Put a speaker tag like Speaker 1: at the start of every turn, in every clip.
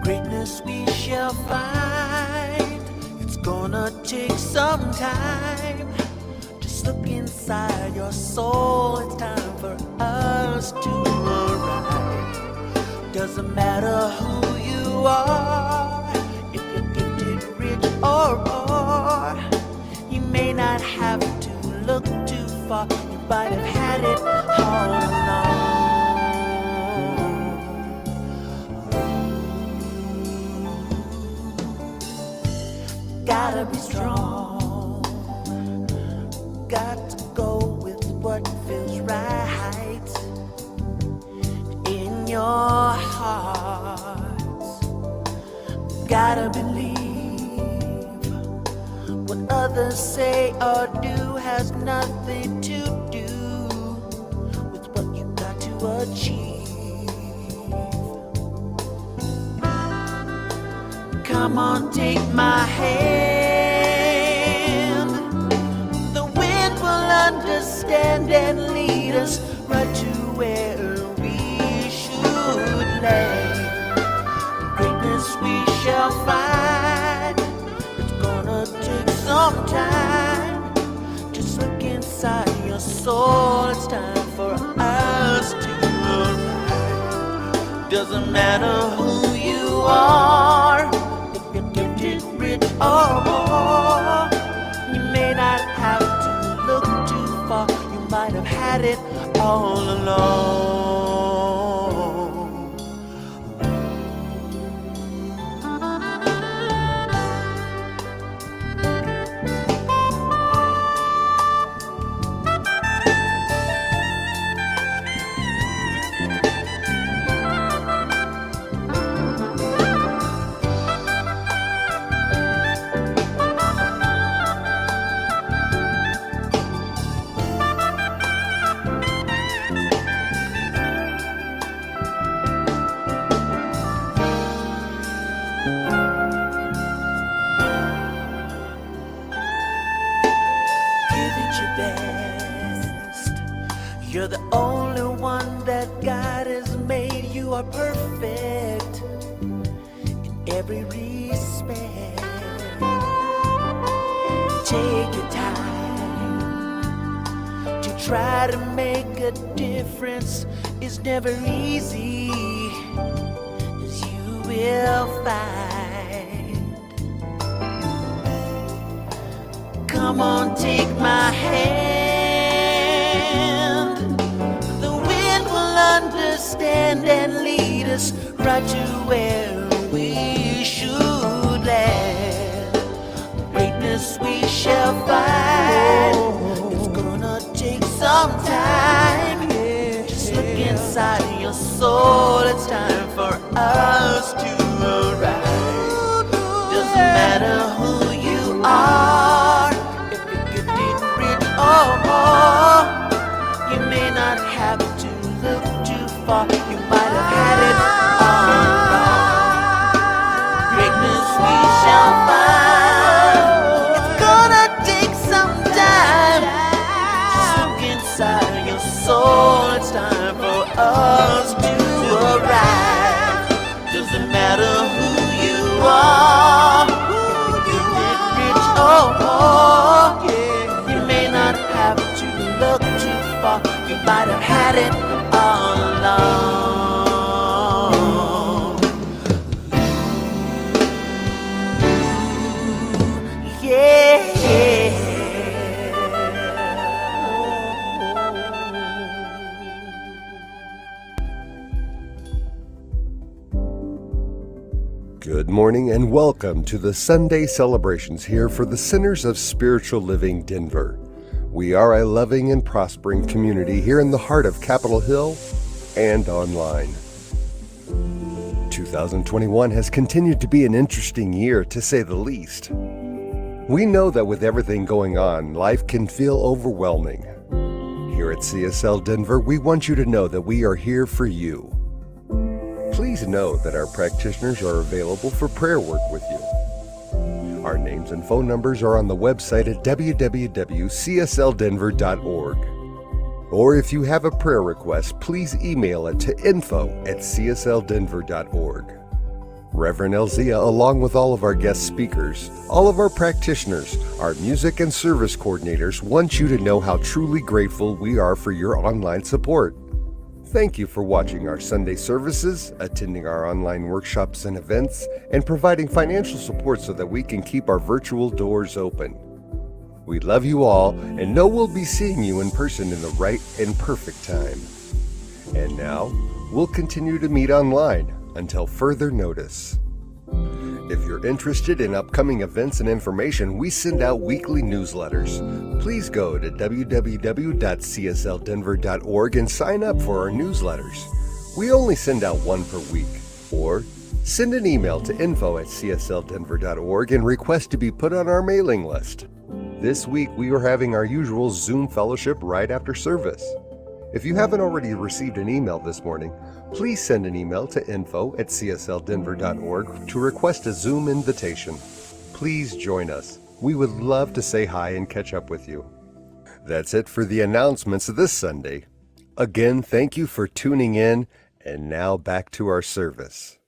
Speaker 1: Greatness we shall find. It's gonna take some time. Just look inside your soul. It's time for us to arrive. Doesn't matter who you are, if you're gifted, rich or poor. You may not have to look too far. You might have had it all along. Gotta be strong. Got to go with what feels right in your heart. Gotta believe what others say or do has nothing to do with what you got to achieve. Come on, take my hand. The wind will understand and lead us right to where we should lay. Greatness we shall find. It's gonna take some time. Just look inside your soul. It's time for us to arrive. Doesn't matter who you are, if you're gifted, rich or poor. You may not have to look too far. all alone. You're the only one that God has made. You are perfect in every respect. Take your time to try to make a difference. It's never easy, as you will find. Come on, take my hand. Understand and lead us right to where we should land. Greatness we shall find. It's gonna take some time. Just look inside your soul. It's time for us to arrive. Doesn't matter who you are, if you're gifted, rich or poor. You may not have to look too far, you might have had it all wrong. Greatness we shall find. It's gonna take some time. Just look inside your soul. It's time for us to arrive. Doesn't matter who you are, if you're gifted, rich or poor. You may not have to look too far. You might have had it all along. Yeah.
Speaker 2: Good morning and welcome to the Sunday celebrations here for the Centers of Spiritual Living Denver. We are a loving and prospering community here in the heart of Capitol Hill and online. 2021 has continued to be an interesting year, to say the least. We know that with everything going on, life can feel overwhelming. Here at CSL Denver, we want you to know that we are here for you. Please know that our practitioners are available for prayer work with you. Our names and phone numbers are on the website at www.cslddenver.org. Or if you have a prayer request, please email it to info@cslddenver.org. Reverend Elzia, along with all of our guest speakers, all of our practitioners, our music and service coordinators, want you to know how truly grateful we are for your online support. Thank you for watching our Sunday services, attending our online workshops and events, and providing financial support so that we can keep our virtual doors open. We love you all and know we'll be seeing you in person in the right and perfect time. And now, we'll continue to meet online until further notice. If you're interested in upcoming events and information, we send out weekly newsletters. Please go to www.cslddenver.org and sign up for our newsletters. We only send out one per week. Or send an email to info@cslddenver.org and request to be put on our mailing list. This week, we are having our usual Zoom fellowship right after service. If you haven't already received an email this morning, please send an email to info@cslddenver.org to request a Zoom invitation. Please join us. We would love to say hi and catch up with you. That's it for the announcements this Sunday. Again, thank you for tuning in, and now back to our service.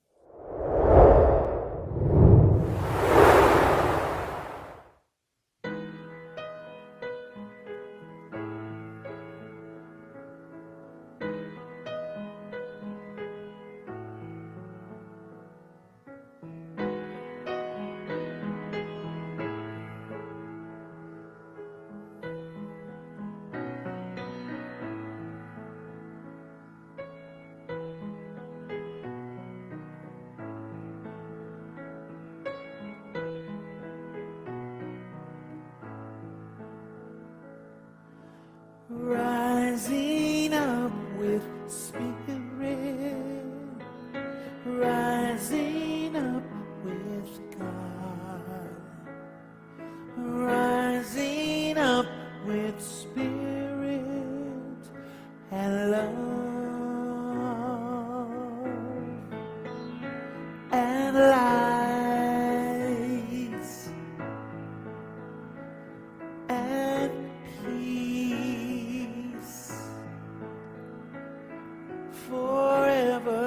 Speaker 1: forever.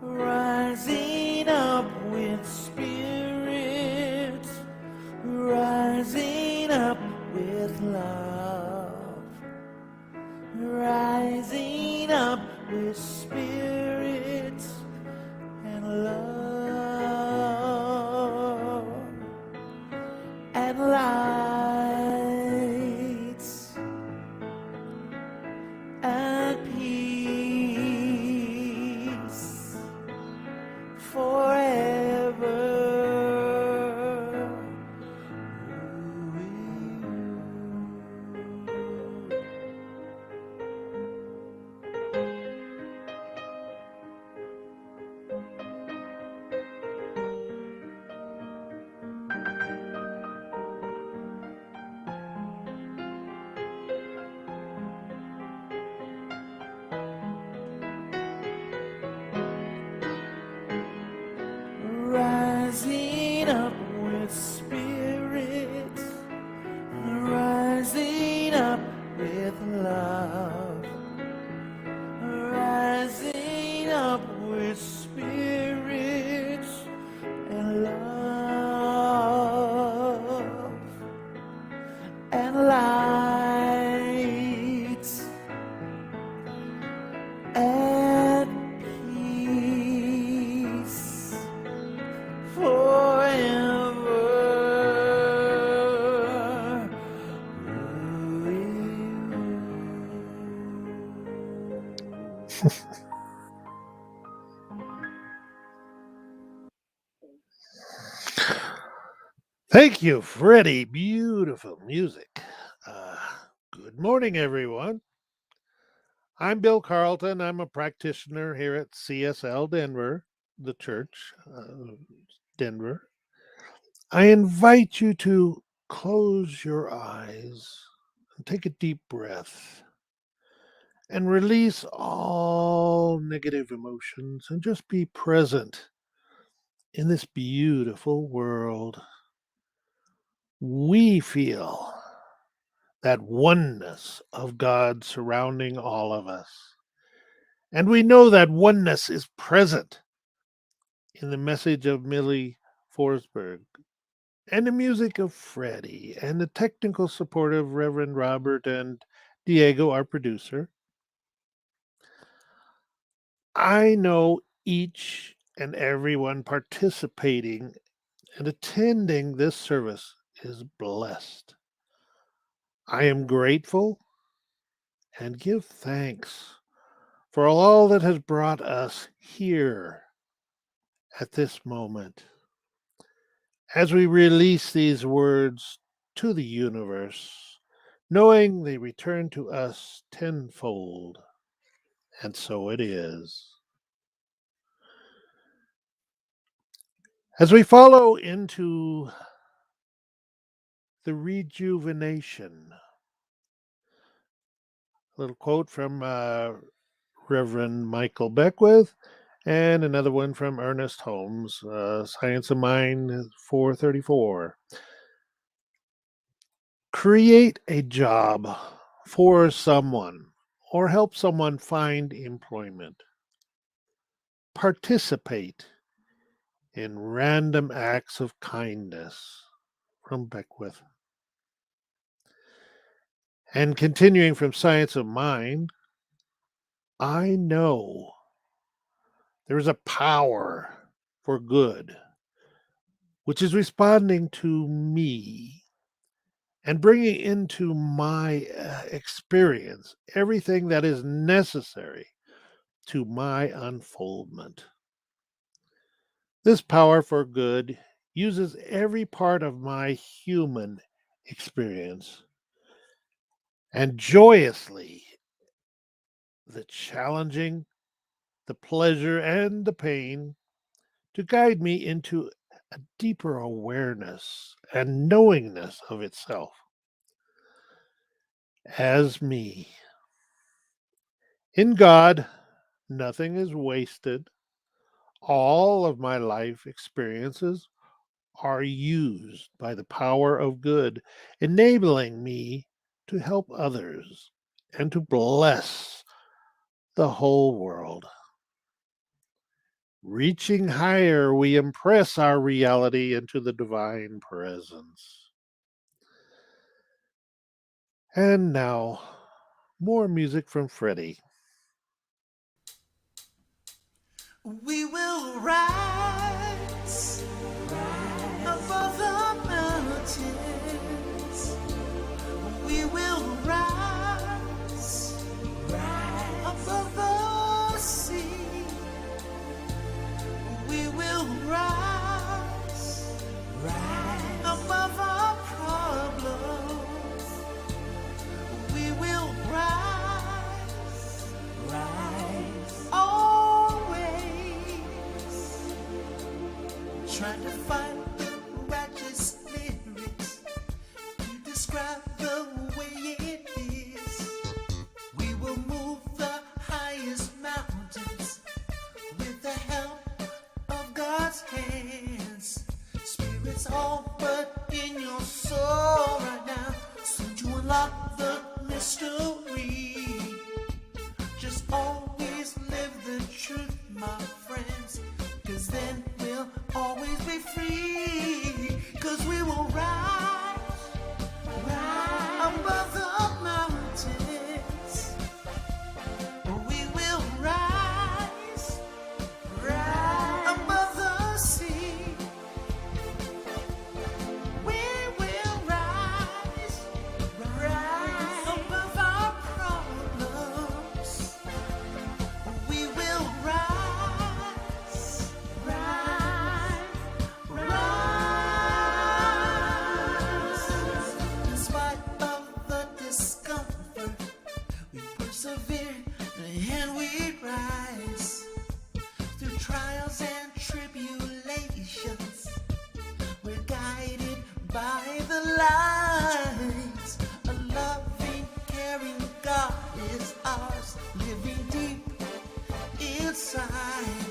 Speaker 1: Rising up with spirit, rising up with love, rising up with spirit and love and lights and peace forever. Rising up with spirit, rising up with love, rising up with spirit and love and light and peace forever.
Speaker 3: Thank you, Freddie. Beautiful music. Uh, Good morning, everyone. I'm Bill Carlton. I'm a practitioner here at CSL Denver, the church, Denver. I invite you to close your eyes and take a deep breath and release all negative emotions and just be present in this beautiful world. We feel that oneness of God surrounding all of us. And we know that oneness is present in the message of Millie Forsberg and the music of Freddy and the technical support of Reverend Robert and Diego, our producer. I know each and everyone participating and attending this service is blessed. I am grateful and give thanks for all that has brought us here at this moment. As we release these words to the universe, knowing they return to us tenfold, and so it is. As we follow into the rejuvenation, a little quote from Reverend Michael Beckwith, and another one from Ernest Holmes, Science of Mind 434. Create a job for someone or help someone find employment. Participate in random acts of kindness from Beckwith. And continuing from Science of Mind, I know there is a power for good, which is responding to me and bringing into my experience everything that is necessary to my unfoldment. This power for good uses every part of my human experience and joyously the challenging, the pleasure, and the pain to guide me into a deeper awareness and knowingness of itself as me. In God, nothing is wasted. All of my life experiences are used by the power of good, enabling me to help others and to bless the whole world. Reaching higher, we impress our reality into the divine presence. And now, more music from Freddy.
Speaker 1: We will rise above the mountains. We will rise above the sea. We will rise above our problems. We will rise always. Trying to find righteous lyrics to describe the way it is. We will move the highest mountains with the help of God's hands. Spirits all but in your soul right now. Soon to unlock the mystery. Just always live the truth, my friends, 'cause then we'll always be free. 'Cause we will rise above the mountains. We will rise above the sea. We will rise above our problems. We will rise, in spite of the discomfort. We persevere and we rise through trials and tribulations. We're guided by the light. A loving, caring God is ours, living deep inside.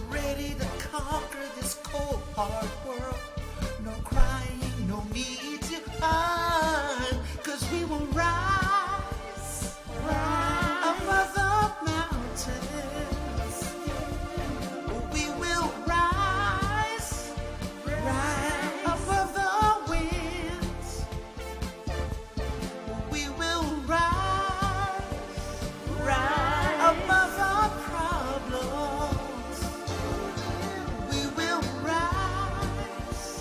Speaker 1: Ready to conquer this cold, hard world. No crying, no need to hide. 'Cause we will rise above the mountains. We will rise above the winds. We will rise above our problems. We will rise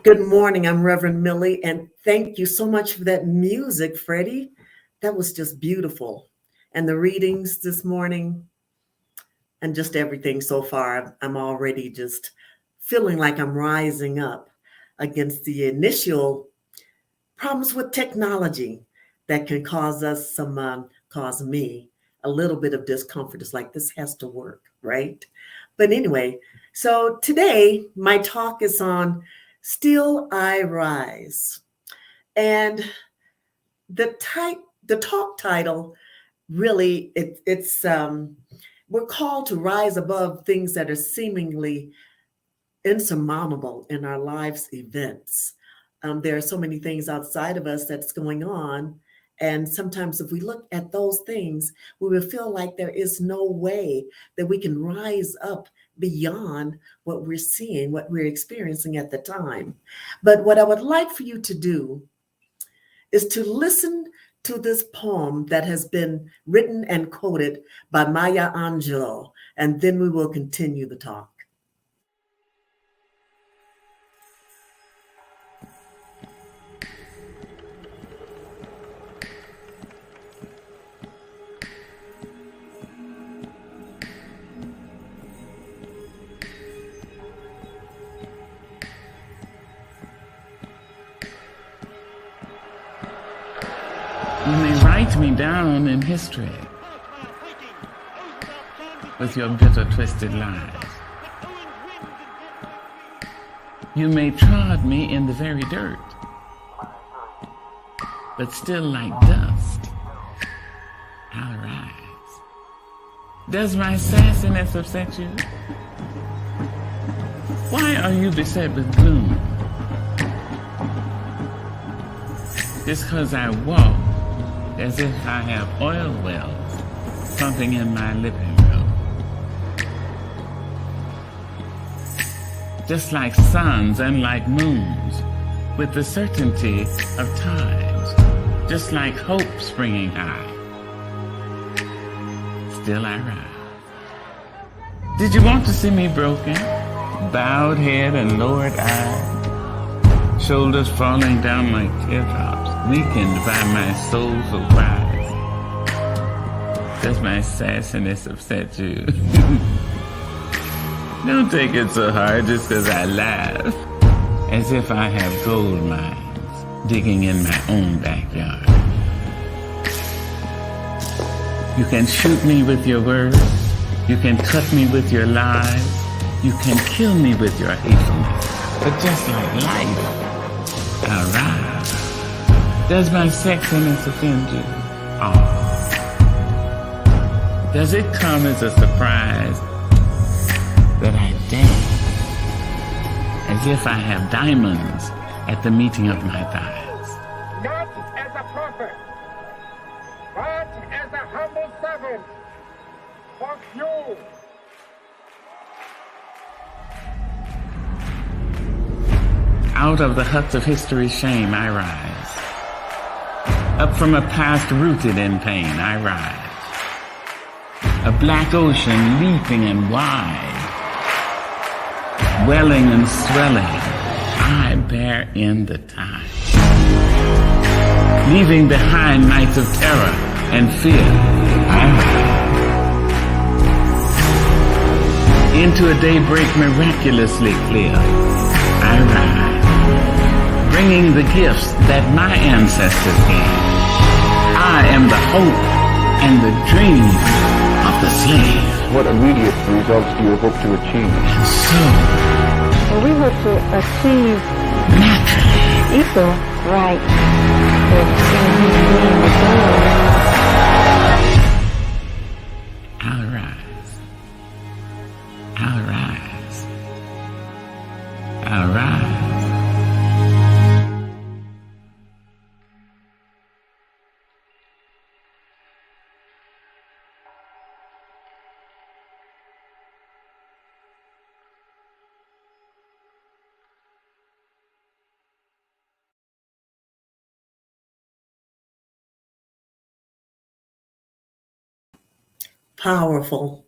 Speaker 4: Good morning. I'm Reverend Millie, and thank you so much for that music, Freddie. That was just beautiful. And the readings this morning, and just everything so far, I'm already just feeling like I'm rising up against the initial problems with technology that can cause us cause me a little bit of discomfort. It's like this has to work, right? But anyway, so today my talk is on Still I Rise. And the talk title really it's we're called to rise above things that are seemingly insurmountable in our lives events. There are so many things outside of us that's going on. And sometimes if we look at those things, we will feel like there is no way that we can rise up beyond what we're seeing, what we're experiencing at the time. But what I would like for you to do is to listen to this poem that has been written and quoted by Maya Angelou, and then we will continue the talk.
Speaker 5: You may write me down in history with your bitter, twisted lies. You may trod me in the very dirt, but still like dust, I'll rise. Does my sassiness upset you? Why are you beset with gloom? Just 'cause I walk as if I have oil wells pumping in my living room. Just like suns and like moons, with the certainty of times, just like hope springing high, still I rise. Did you want to see me broken, bowed head and lowered eye, shoulders falling down like teardrops, weakened by my soul so wise? Does my sassiness upset you? Don't take it so hard just 'cause I laugh, as if I have gold mines digging in my own backyard. You can shoot me with your words, you can cut me with your lies, you can kill me with your hatefulness, but just like life, I'll rise. Does my sexiness offend you? Oh. Does it come as a surprise that I dance as if I have diamonds at the meeting of my thighs?
Speaker 6: Not as a prophet, but as a humble servant of you.
Speaker 5: Out of the huts of history's shame I rise. Up from a past rooted in pain I rise. A black ocean leaping and wide, welling and swelling, I bear in the tide. Leaving behind nights of terror and fear, I rise. Into a daybreak miraculously clear, I rise. Bringing the gifts that my ancestors gave. I am the hope and the dream of the slave.
Speaker 7: What immediate results do you hope to achieve?
Speaker 5: And so,
Speaker 8: we hope to achieve
Speaker 5: naturally,
Speaker 8: equal rights with human beings.
Speaker 5: I'll rise. I'll rise. I'll rise.
Speaker 4: Powerful.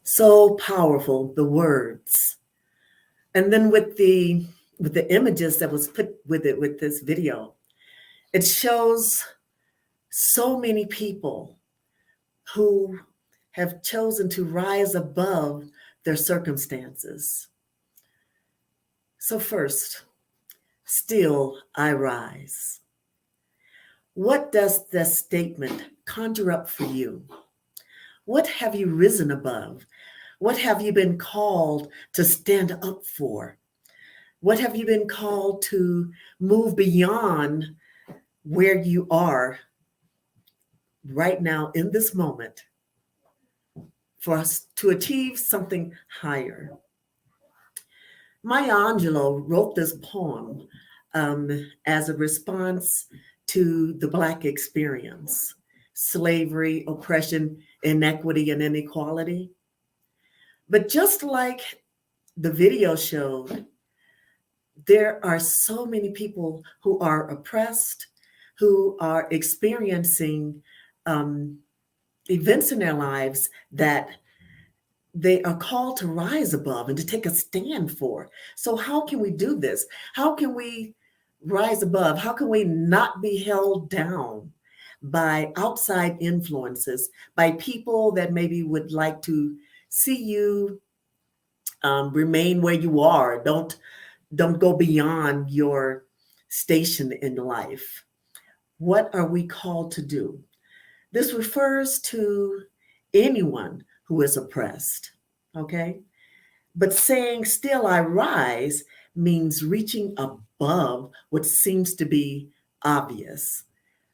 Speaker 4: So powerful, the words. And then with the with the images that was put with it, with this video, it shows so many people who have chosen to rise above their circumstances. So first, still I rise. What does this statement conjure up for you? What have you risen above? What have you been called to stand up for? What have you been called to move beyond where you are right now in this moment for us to achieve something higher? Maya Angelou wrote this poem as a response to the Black experience, slavery, oppression, inequity, and inequality. But just like the video showed, there are so many people who are oppressed, who are experiencing events in their lives that they are called to rise above and to take a stand for. So how can we do this? How can we rise above? How can we not be held down by outside influences, by people that maybe would like to see you remain where you are? Don't go beyond your station in life. What are we called to do? This refers to anyone who is oppressed, okay? But saying still I rise means reaching above what seems to be obvious.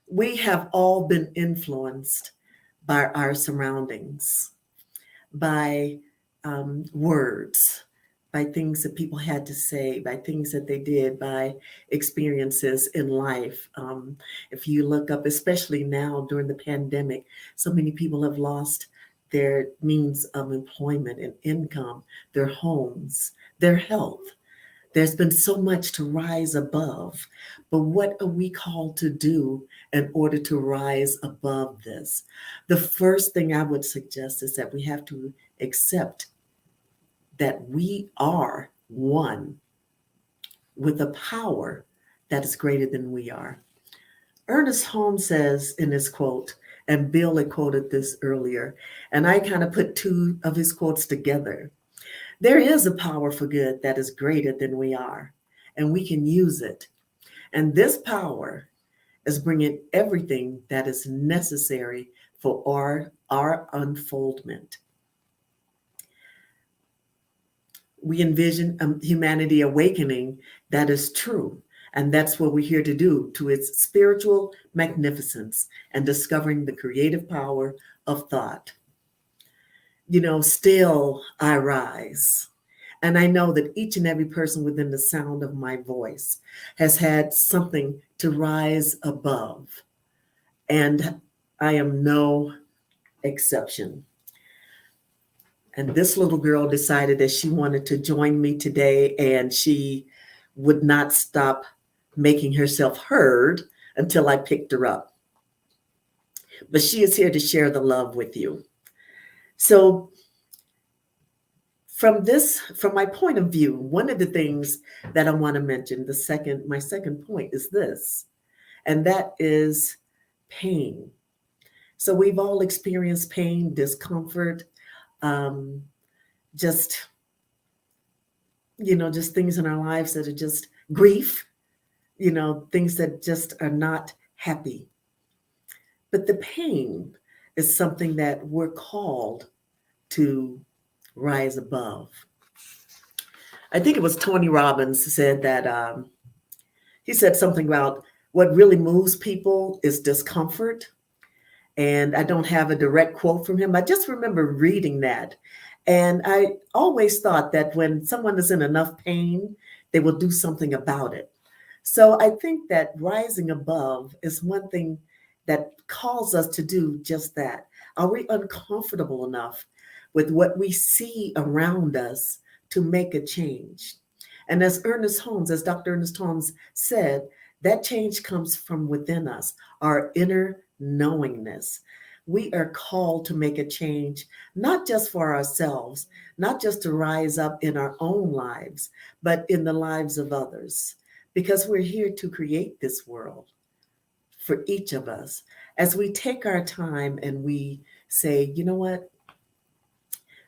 Speaker 4: We have all been influenced by our surroundings, by words, by things that people had to say, by things that they did, by experiences in life. If you look up, especially now during the pandemic, so many people have lost their means of employment and income, their homes, their health. There's been so much to rise above, but what are we called to do in order to rise above this? The first thing I would suggest is that we have to accept that we are one with a power that is greater than we are. Ernest Holmes says in his quote, and Bill had quoted this earlier, and I kind of put two of his quotes together. There is a power for good that is greater than we are, and we can use it. And this power is bringing everything that is necessary for our unfoldment. We envision humanity awakening that is true. And that's what we're here to do, to its spiritual magnificence and discovering the creative power of thought. You know, still I rise. And I know that each and every person within the sound of my voice has had something to rise above. And I am no exception. And this little girl decided that she wanted to join me today, and she would not stop making herself heard until I picked her up. But she is here to share the love with you. So from my point of view, one of the things that I want to mention, my second point is this, and that is pain. So we've all experienced pain, discomfort, just things in our lives that are just grief, things that just are not happy. But the pain is something that we're called to rise above. I think it was Tony Robbins who said that, he said something about what really moves people is discomfort. And I don't have a direct quote from him. I just remember reading that. And I always thought that when someone is in enough pain, they will do something about it. So I think that rising above is one thing that calls us to do just that. Are we uncomfortable enough with what we see around us to make a change? And as Dr. Ernest Holmes said, that change comes from within us, our inner knowingness. We are called to make a change, not just for ourselves, not just to rise up in our own lives, but in the lives of others, because we're here to create this world for each of us. As we take our time and we say, you know what,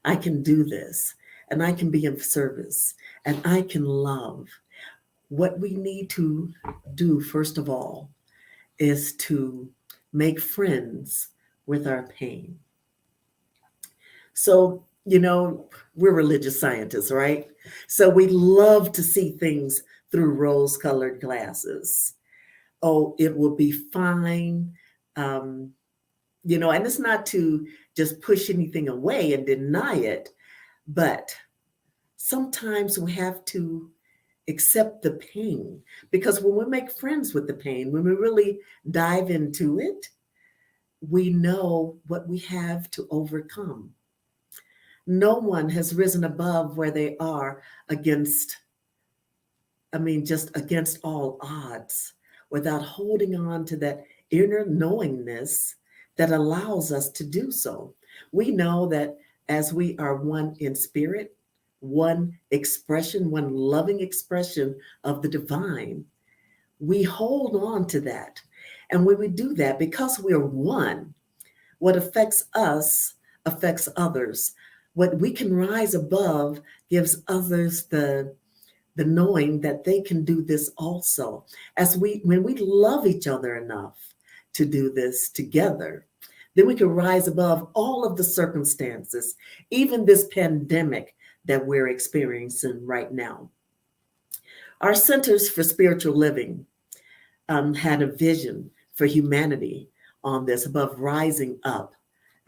Speaker 4: I can do this, and I can be of service, and I can love. What we need to do, first of all, is to make friends with our pain. So, we're religious scientists, right? So we love to see things through rose-colored glasses. Oh, it will be fine. And it's not to just push anything away and deny it, but sometimes we have to accept the pain, because when we make friends with the pain, when we really dive into it, we know what we have to overcome. No one has risen above where they are just against all odds, without holding on to that inner knowingness that allows us to do so. We know that as we are one in spirit, one expression, one loving expression of the divine, we hold on to that. And when we do that, because we're one, what affects us affects others. What we can rise above gives others the knowing that they can do this also. When we love each other enough to do this together, then we can rise above all of the circumstances, even this pandemic that we're experiencing right now. Our Centers for Spiritual Living had a vision for humanity on this, above rising up,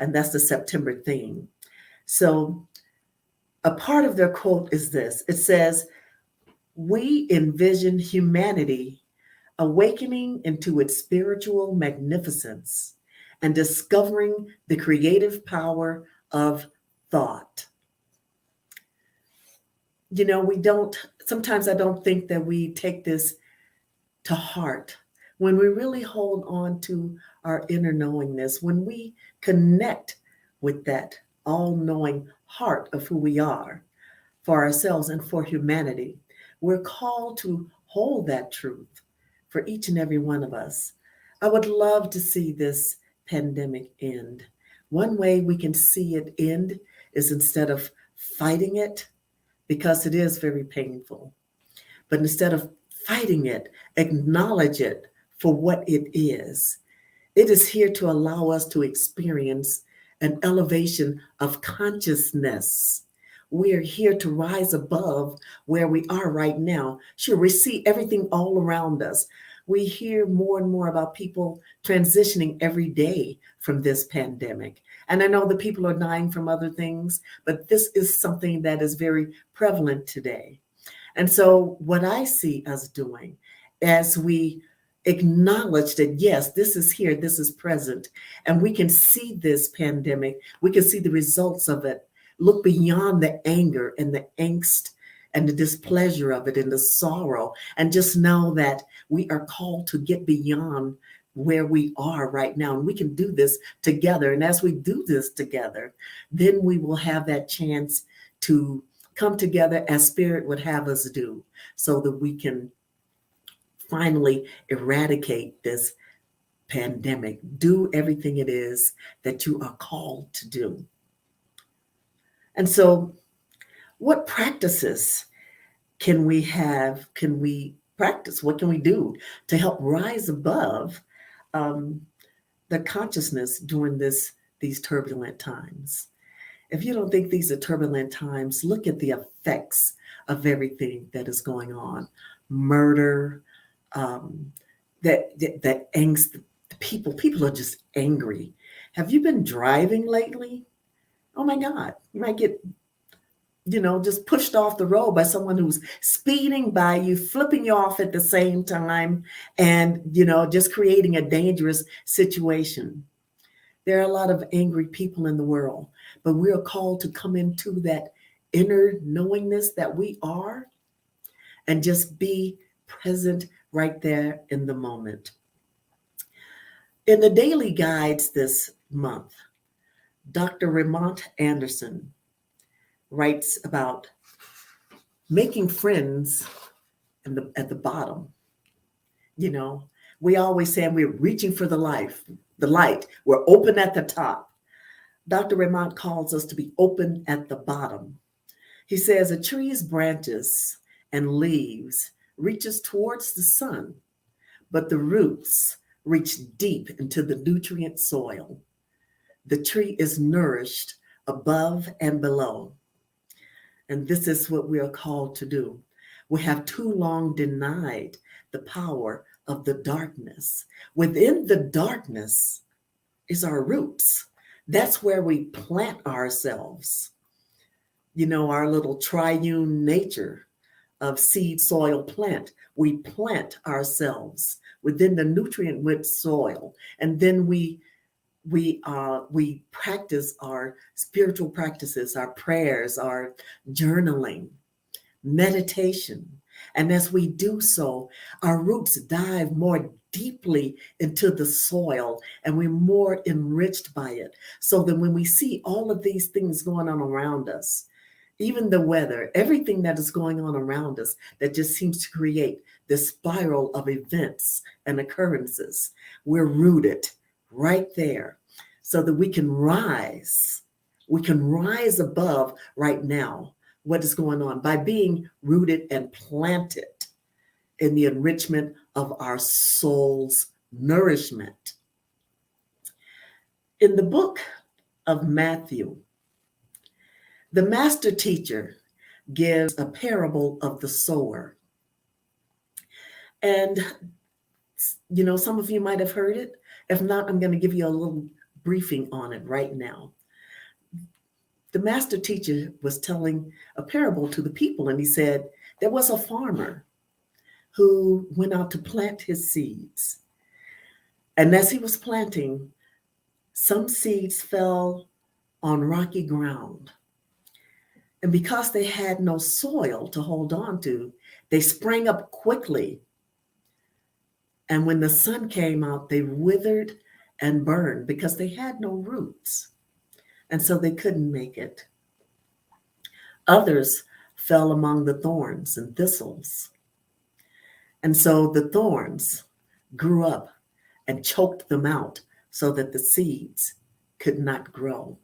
Speaker 4: and that's the September theme. So a part of their quote is this. It says, "We envision humanity awakening into its spiritual magnificence and discovering the creative power of thought." Sometimes I don't think that we take this to heart. When we really hold on to our inner knowingness, when we connect with that all-knowing heart of who we are for ourselves and for humanity, we're called to hold that truth for each and every one of us. I would love to see this pandemic end. One way we can see it end is instead of fighting it, because it is very painful, but instead of fighting it, acknowledge it for what it is. It is here to allow us to experience an elevation of consciousness. We are here to rise above where we are right now. Sure, we see everything all around us. We hear more and more about people transitioning every day from this pandemic. And I know that people are dying from other things, but this is something that is very prevalent today. And so what I see us doing as we acknowledge that, yes, this is here, this is present, and we can see this pandemic, we can see the results of it, look beyond the anger and the angst and the displeasure of it and the sorrow, and just know that we are called to get beyond where we are right now. And we can do this together. And as we do this together, then we will have that chance to come together as Spirit would have us do, so that we can finally eradicate this pandemic. Do everything it is that you are called to do. And so what practices can we have? Can we practice? What can we do to help rise above the consciousness during these turbulent times? If you don't think these are turbulent times, look at the effects of everything that is going on. Murder, that angst, people are just angry. Have you been driving lately? Oh my God, you might get just pushed off the road by someone who's speeding by you, flipping you off at the same time, and, just creating a dangerous situation. There are a lot of angry people in the world, but we are called to come into that inner knowingness that we are and just be present right there in the moment. In the daily guides this month, Dr. Remont Anderson writes about making friends at the bottom. You know, we always say we're reaching for the light. We're open at the top. Dr. Remont calls us to be open at the bottom. He says a tree's branches and leaves reaches towards the sun, but the roots reach deep into the nutrient soil. The tree is nourished above and below. And this is what we are called to do. We have too long denied the power of the darkness. Within the darkness is our roots. That's where we plant ourselves. You know, our little triune nature of seed, soil, plant. We plant ourselves within the nutrient-rich soil, and then we practice our spiritual practices, our prayers, our journaling, meditation. And as we do so, our roots dive more deeply into the soil and we're more enriched by it. So that when we see all of these things going on around us, even the weather, everything that is going on around us that just seems to create this spiral of events and occurrences, we're rooted right there so that we can rise. We can rise above right now what is going on by being rooted and planted in the enrichment of our soul's nourishment. In the book of Matthew, the master teacher gives a parable of the sower. And, you know, some of you might have heard it. If not, I'm going to give you a little briefing on it right now. The master teacher was telling a parable to the people, and he said there was a farmer who went out to plant his seeds. And as he was planting, some seeds fell on rocky ground. And because they had no soil to hold on to, they sprang up quickly. And when the sun came out, they withered and burned because they had no roots. And so they couldn't make it. Others fell among the thorns and thistles. And so the thorns grew up and choked them out so that the seeds could not grow.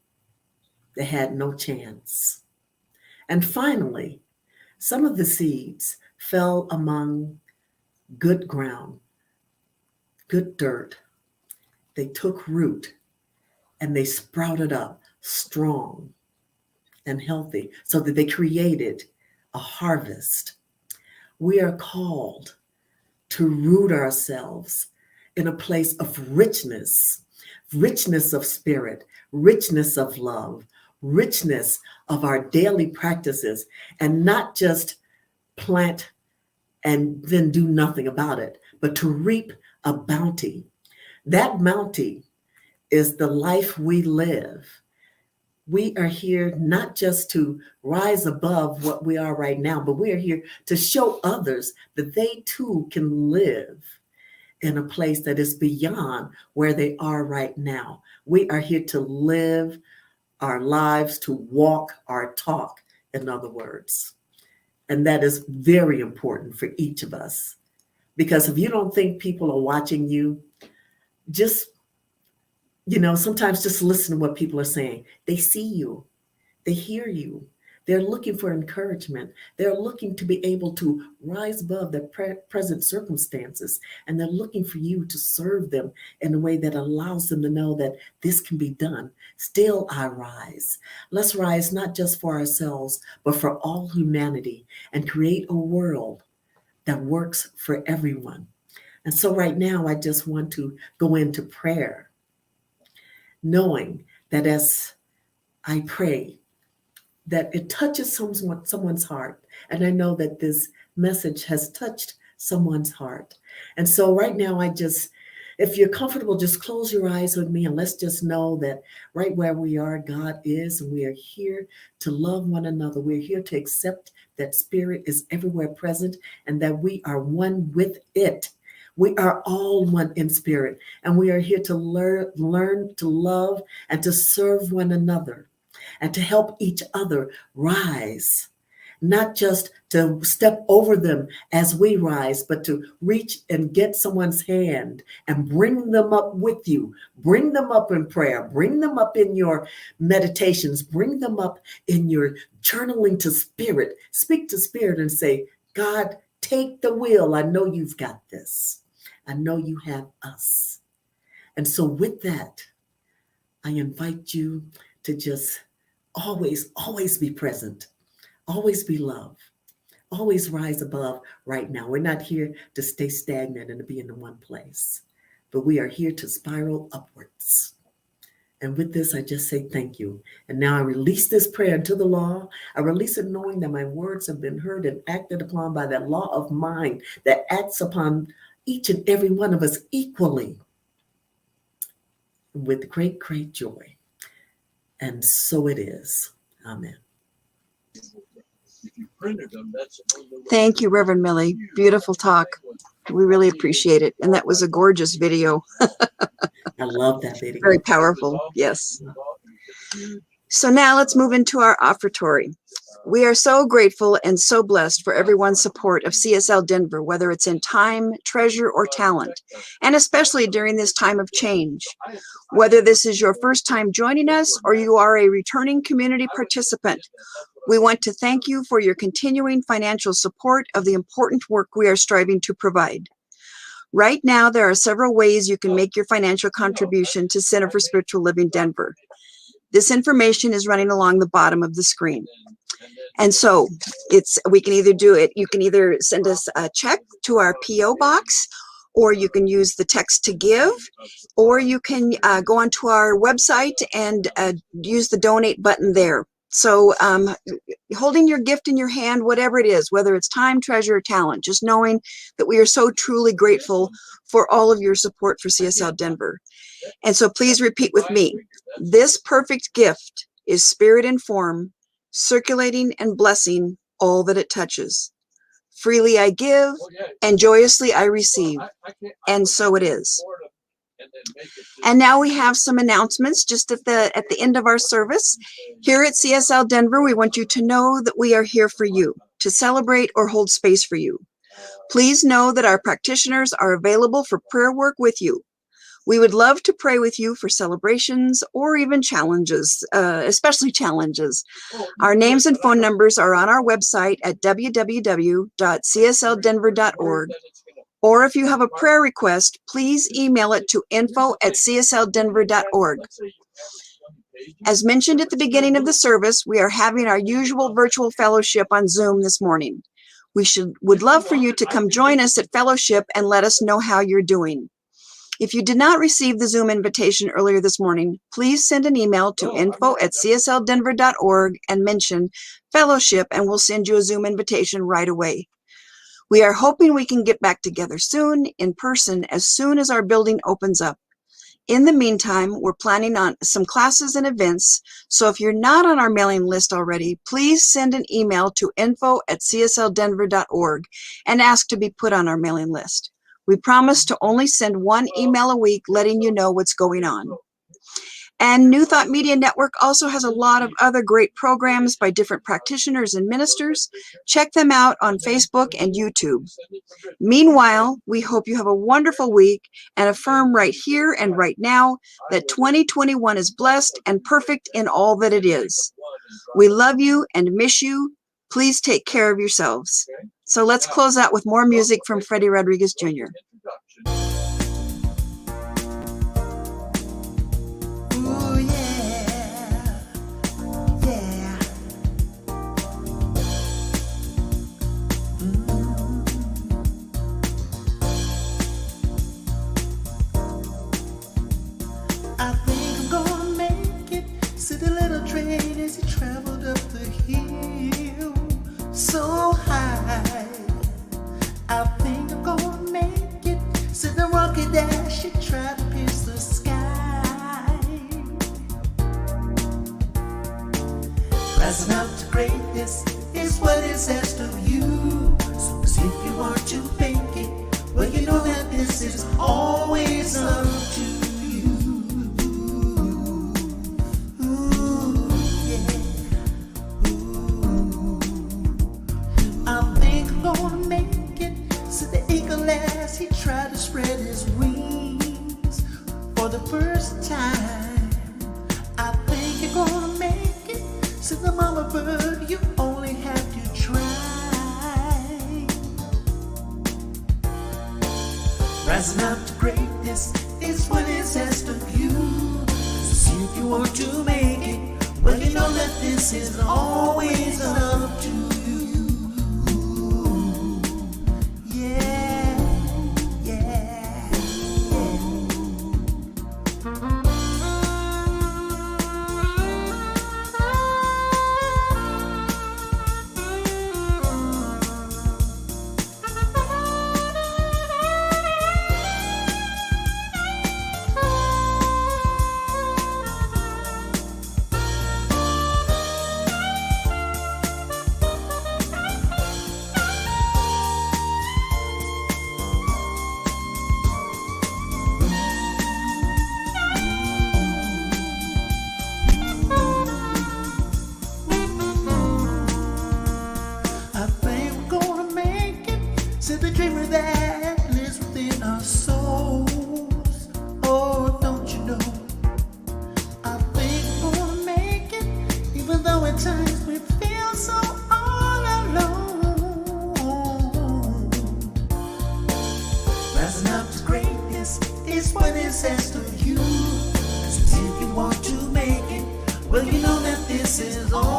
Speaker 4: They had no chance. And finally, some of the seeds fell among good ground, good dirt. They took root and they sprouted up strong and healthy so that they created a harvest. We are called to root ourselves in a place of richness, richness of spirit, richness of love, richness of our daily practices, and not just plant and then do nothing about it, but to reap a bounty. That bounty is the life we live. We are here not just to rise above what we are right now, but we are here to show others that they too can live in a place that is beyond where they are right now. We are here to live our lives, to walk our talk, in other words. And that is very important for each of us. Because if you don't think people are watching you, just, you know, sometimes just listen to what people are saying. They see you. They hear you. They're looking for encouragement. They're looking to be able to rise above their present circumstances. And they're looking for you to serve them in a way that allows them to know that this can be done. Still, I rise. Let's rise not just for ourselves, but for all humanity and create a world that works for everyone. And so right now, I just want to go into prayer, knowing that as I pray, that it touches someone's heart. And I know that this message has touched someone's heart. And so right now, if you're comfortable, just close your eyes with me and let's just know that right where we are, God is, and we are here to love one another. We're here to accept that spirit is everywhere present and that we are one with it. We are all one in spirit, and we are here to learn to love and to serve one another and to help each other rise, not just to step over them as we rise, but to reach and get someone's hand and bring them up with you. Bring them up in prayer. Bring them up in your meditations. Bring them up in your journaling to spirit. Speak to spirit and say, God, take the wheel. I know you've got this. I know you have us. And so with that, I invite you to just always be present. Always be love. Always rise above right now. We're not here to stay stagnant and to be in one place, but we are here to spiral upwards. And with this, I just say thank you. And now I release this prayer into the law. I release it knowing that my words have been heard and acted upon by that law of mind that acts upon each and every one of us equally with great, great joy. And so it is. Amen.
Speaker 9: Thank you, Reverend Millie. Beautiful talk. We really appreciate it. And that was a gorgeous video.
Speaker 4: I love that video.
Speaker 9: Very powerful. Yes. So now let's move into our offertory. We are so grateful and so blessed for everyone's support of CSL Denver, whether it's in time, treasure, or talent, and especially during this time of change. Whether this is your first time joining us or you are a returning community participant, we want to thank you for your continuing financial support of the important work we are striving to provide. Right now, there are several ways you can make your financial contribution to Center for Spiritual Living Denver. This information is running along the bottom of the screen. And so we can either do it, you can either send us a check to our P.O. box, or you can use the text to give, or you can go onto our website and use the donate button there. So holding your gift in your hand, whatever it is, whether it's time, treasure, or talent, just knowing that we are so truly grateful for all of your support for CSL Denver. And so please repeat with me. This perfect gift is spirit in form, circulating and blessing all that it touches. Freely I give, and joyously I receive. And so it is. And now we have some announcements just at the end of our service. Here at CSL Denver, we want you to know that we are here for you, to celebrate or hold space for you. Please know that our practitioners are available for prayer work with you. We would love to pray with you for celebrations or even challenges, especially challenges. Our names and phone numbers are on our website at www.cslddenver.org. Or if you have a prayer request, please email it to info@cslddenver.org. As mentioned at the beginning of the service, we are having our usual virtual fellowship on Zoom this morning. We would love for you to come join us at fellowship and let us know how you're doing. If you did not receive the Zoom invitation earlier this morning, please send an email to info@cslddenver.org and mention fellowship, and we'll send you a Zoom invitation right away. We are hoping we can get back together soon in person as soon as our building opens up. In the meantime, we're planning on some classes and events, so if you're not on our mailing list already, please send an email to info@cslddenver.org and ask to be put on our mailing list. We promise to only send one email a week letting you know what's going on. And New Thought Media Network also has a lot of other great programs by different practitioners and ministers. Check them out on Facebook and YouTube. Meanwhile, we hope you have a wonderful week and affirm right here and right now that 2021 is blessed and perfect in all that it is. We love you and miss you. Please take care of yourselves. So let's close out with more music from Freddy Rodriguez Jr.
Speaker 1: Ooh, yeah. Yeah. I think I'm gonna make it. See the little train as he traveled up the hill so high. I think I'm gonna make it. See the rocket dash, she tried to pierce the sky. Rising up to greatness is what is asked of you. So if you want to make it, well, you know that this is always up to you. Ooh, yeah. Ooh. I think I'm gonna make it. Said the eagle as he tried to spread his wings for the first time. I think you're gonna make it. Said the mama bird, you only have to try. Rising up to greatness is what is asked of you. So see if you want to make it. Well, you know that this is always up to you. Yeah, yeah, I think we're gonna make it. Said the dreamer that lives within our souls. Oh, don't you know? I think we're gonna make it, even though at times we feel so all alone. Rising up to greatness is what is asked of you. So if you want to make it, well, you know that this is all